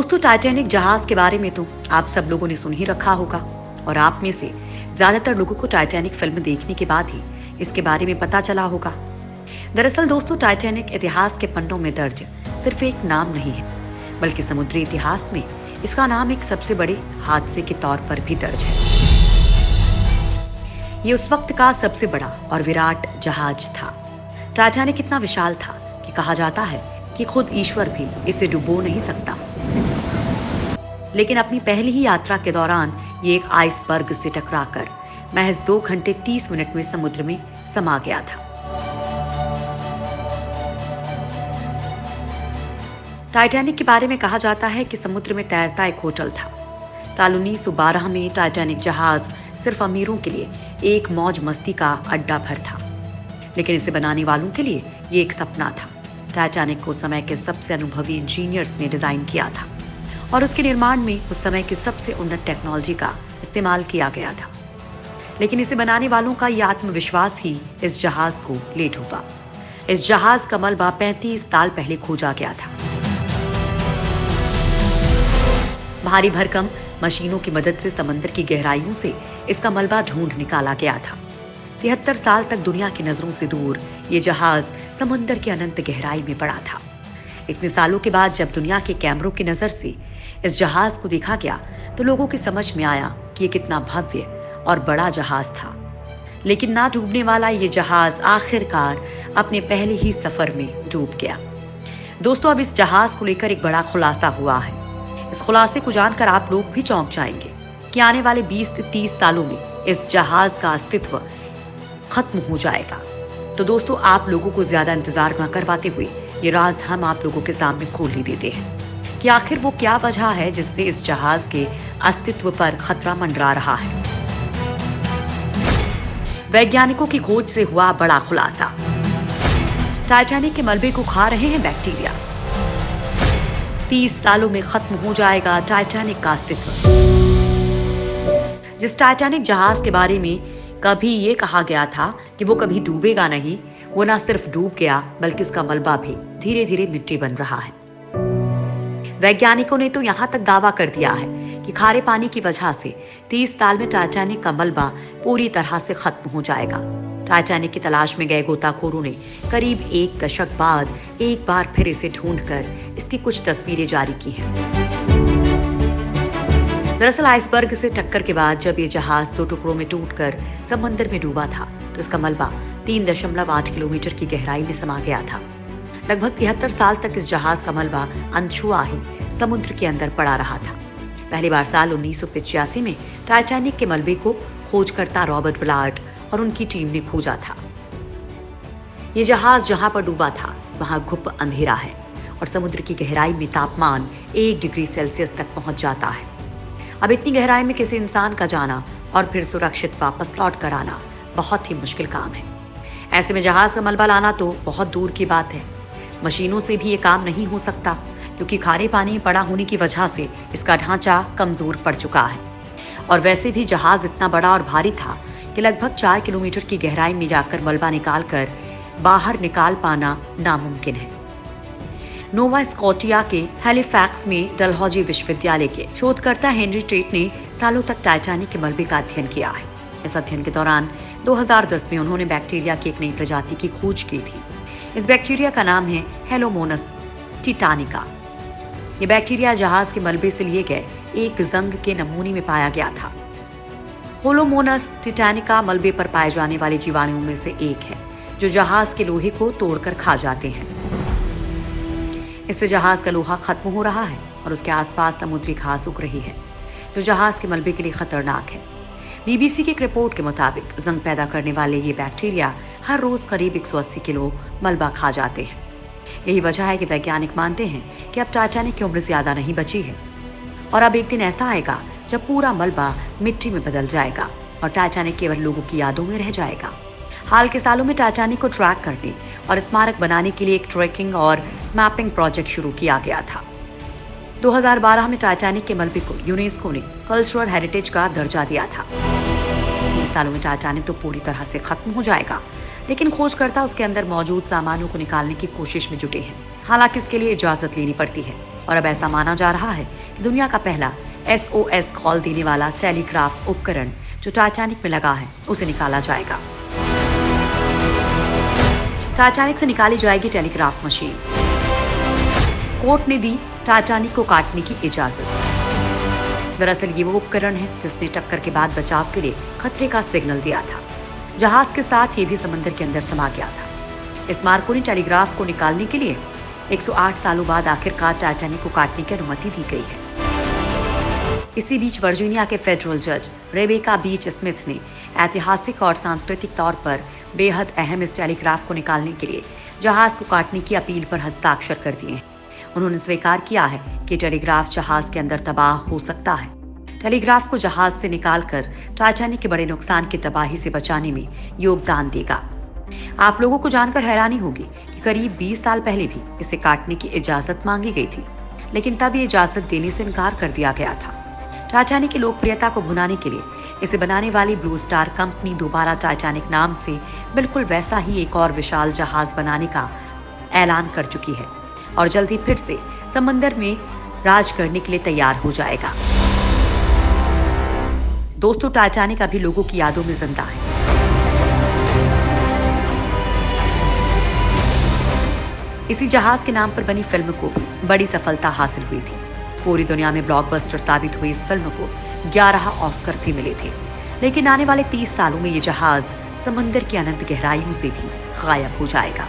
दोस्तों, टाइटैनिक जहाज के बारे में तो आप सब लोगों ने सुन ही रखा होगा और आप में से ज्यादातर लोगों को टाइटैनिक फिल्म देखने के बाद ही इसके बारे में पता चला होगा। दरअसल दोस्तों, टाइटैनिक इतिहास के पन्नों में दर्ज सिर्फ एक नाम नहीं है, बल्कि समुद्री इतिहास में इसका नाम एक सबसे बड़े हादसे के तौर पर भी दर्ज है। ये उस वक्त का सबसे बड़ा और विराट जहाज था। टाइटैनिक इतना विशाल था कि कहा जाता है कि खुद ईश्वर भी इसे डुबो नहीं सकता। लेकिन अपनी पहली ही यात्रा के दौरान ये एक आइसबर्ग से टकराकर महज 2 घंटे 30 मिनट में समुद्र में समा गया था। टाइटैनिक के बारे में कहा जाता है कि समुद्र में तैरता एक होटल था। साल 1912 में टाइटैनिक जहाज सिर्फ अमीरों के लिए एक मौज मस्ती का अड्डा भर था, लेकिन इसे बनाने वालों के लिए ये एक सपना था। टाइटैनिक को समय के सबसे अनुभवी इंजीनियर्स ने डिजाइन किया था और उसके निर्माण में उस समय की सबसे उन्नत टेक्नोलॉजी का इस्तेमाल किया गया था। लेकिन इसे बनाने वालों का यह आत्मविश्वास ही इस जहाज को ले डूबा। इस जहाज का मलबा 35 साल पहले खोजा गया था। भारी भरकम मशीनों की मदद से समंदर की गहराइयों से इसका मलबा ढूंढ निकाला गया था। 73 साल तक दुनिया की नजरों से दूर ये जहाज समुद्र की अनंत गहराई में पड़ा था। इतने सालों के बाद जब दुनिया के कैमरों की नजर से इस जहाज को देखा गया तो लोगों की समझ में आया कि ये कितना भव्य और बड़ा जहाज था। लेकिन ना डूबने वाला ये जहाज आखिरकार अपने पहले ही सफर में डूब गया। दोस्तों, अब इस जहाज को लेकर एक बड़ा खुलासा हुआ है। इस खुलासे को जानकर आप लोग भी चौंक जाएंगे कि आने वाले 20 से 30 सालों में इस जहाज का अस्तित्व खत्म हो जाएगा। तो दोस्तों, आप लोगों को ज्यादा इंतजार न करवाते हुए ये राज हम आप लोगों के सामने खोल ही देते हैं कि आखिर वो क्या वजह है जिससे इस जहाज के अस्तित्व पर खतरा मंडरा रहा है। वैज्ञानिकों की खोज से हुआ बड़ा खुलासा। टाइटैनिक के मलबे को खा रहे हैं बैक्टीरिया। 30 सालों में खत्म हो जाएगा टाइटैनिक का अस्तित्व। जिस टाइटैनिक जहाज के बारे में कभी ये कहा गया था कि वो कभी डूबेगा नहीं, वो ना सिर्फ डूब गया बल्कि उसका मलबा भी धीरे धीरे मिट्टी बन रहा है। वैज्ञानिकों ने तो यहाँ तक दावा कर दिया है कि खारे पानी की वजह से 30 साल में टाइटैनिक का मलबा पूरी तरह से खत्म हो जाएगा। टाइटैनिक की तलाश में गए गोताखोरों ने करीब 1 दशक बाद एक बार फिर इसे ढूंढकर इसकी कुछ तस्वीरें जारी की हैं। दरअसल आइसबर्ग से टक्कर के बाद जब ये जहाज 2 टुकड़ों में टूटकर समंदर में डूबा था तो इसका मलबा 3.8 किलोमीटर की गहराई में समा गया था। लगभग 73 साल तक इस जहाज का मलबा अनछुआ ही समुद्र के अंदर पड़ा रहा था। पहली बार साल 1985 में टाइटैनिक के मलबे को खोजकर्ता रॉबर्ट ब्लार्ट और उनकी टीम ने खोजा था। ये जहाज जहां पर डूबा था वहां घुप अंधेरा है और समुद्र की गहराई में तापमान 1 डिग्री सेल्सियस तक पहुंच जाता है। अब इतनी गहराई में किसी इंसान का जाना और फिर सुरक्षित वापस लौट कर आना बहुत ही मुश्किल काम है। ऐसे में जहाज का मलबा लाना तो बहुत दूर की बात है। मशीनों से भी ये काम नहीं हो सकता क्योंकि खारे पानी पड़ा होने की वजह से इसका ढांचा कमजोर पड़ चुका है। और वैसे भी जहाज इतना बड़ा और भारी था कि लगभग 4 किलोमीटर की गहराई में जाकर मलबा निकाल कर बाहर निकाल पाना नामुमकिन है। नोवा स्कॉटिया के हैलिफैक्स में डलहौजी विश्वविद्यालय के शोधकर्ता हेनरी ट्रेट ने सालों तक टाइटैनिक के मलबे का अध्ययन किया है। इस अध्ययन के दौरान 2010 में उन्होंने बैक्टीरिया की एक नई प्रजाति की खोज की थी। इस बैक्टीरिया का नाम है हेलोमोनस टिटानिका। ये बैक्टीरिया जहाज के मलबे से लिए गए एक जंग के नमूने में पाया गया था। होलोमोनस टिटानिका मलबे पर पाए जाने वाले जीवाणुओं में से एक है जो जहाज के लोहे को तोड़कर खा जाते हैं। इससे जहाज का लोहा खत्म हो रहा है और उसके आसपास समुद्री घास उग रही है जो जहाज के मलबे के लिए खतरनाक है। बीबीसी की एक रिपोर्ट के मुताबिक जंग पैदा करने वाले ये बैक्टीरिया हर रोज करीब 180 किलो मलबा खा जाते हैं। यही वजह है कि वैज्ञानिक मानते हैं कि अब टाइटैनिक की उम्र ज्यादा नहीं बची है और अब एक दिन ऐसा आएगा जब पूरा मलबा मिट्टी में बदल जाएगा और टाइटैनिक केवल लोगों की यादों में रह जाएगा। हाल के सालों में टाइटैनिक को ट्रैक करने और स्मारक बनाने के लिए एक ट्रैकिंग और मैपिंग प्रोजेक्ट शुरू किया गया था। 2012 में टाइटैनिक के मलबे को यूनेस्को ने कल्चरल हेरिटेज का दर्जा दिया था। 30 सालों में टाइटैनिक तो पूरी तरह से खत्म हो जाएगा, लेकिन खोजकर्ता उसके अंदर मौजूद सामानों को निकालने की कोशिश में जुटे हैं। हालांकि इसके लिए इजाजत लेनी पड़ती है। और अब ऐसा माना जा रहा है कि दुनिया का पहला SOS कॉल देने वाला टेलीग्राफ उपकरण जो टाइटैनिक में लगा है उसे निकाला जाएगा। टाइटैनिक से निकाली जाएगी टेलीग्राफ मशीन। कोर्ट ने दी टाइटैनिक को काटने की इजाजत। दरअसल ये वो उपकरण है जिसने टक्कर के बाद बचाव के लिए खतरे का सिग्नल दिया था। जहाज के साथ ये भी समंदर के अंदर समा गया था। इस मार्कोनी टेलीग्राफ को निकालने के लिए 108 सालों बाद आखिरकार टाइटैनिक को काटने की अनुमति दी गई है। इसी बीच वर्जीनिया के फेडरल जज रेबेका बीच स्मिथ ने ऐतिहासिक और सांस्कृतिक तौर पर बेहद अहम इस टेलीग्राफ को निकालने के लिए जहाज को काटने की अपील पर हस्ताक्षर कर दिए हैं। उन्होंने स्वीकार किया है कि टेलीग्राफ जहाज के अंदर तबाह हो सकता है। टेलीग्राफ को जहाज से निकालकर टाइटैनिक के बड़े नुकसान की तबाही से बचाने में योगदान देगा। आप लोगों को जानकर हैरानी होगी कि करीब 20 साल पहले भी इसे काटने की इजाजत मांगी गई थी, लेकिन तब ये इजाजत देने से इनकार कर दिया गया था। टाइटैनिक की लोकप्रियता को भुनाने के लिए इसे बनाने वाली ब्लू स्टार कंपनी दोबारा टाइटैनिक नाम से बिल्कुल वैसा ही एक और विशाल जहाज बनाने का ऐलान कर चुकी है और जल्दी फिर से समंदर में राज करने के लिए तैयार हो जाएगा। दोस्तों, टाइटैनिक अभी लोगों की यादों में जिंदा है। इसी जहाज के नाम पर बनी फिल्म को भी बड़ी सफलता हासिल हुई थी। पूरी दुनिया में ब्लॉकबस्टर साबित हुई इस फिल्म को 11 ऑस्कर भी मिले थे। लेकिन आने वाले 30 सालों में ये जहाज समंदर की अनंत गहराइयों से भी गायब हो जाएगा।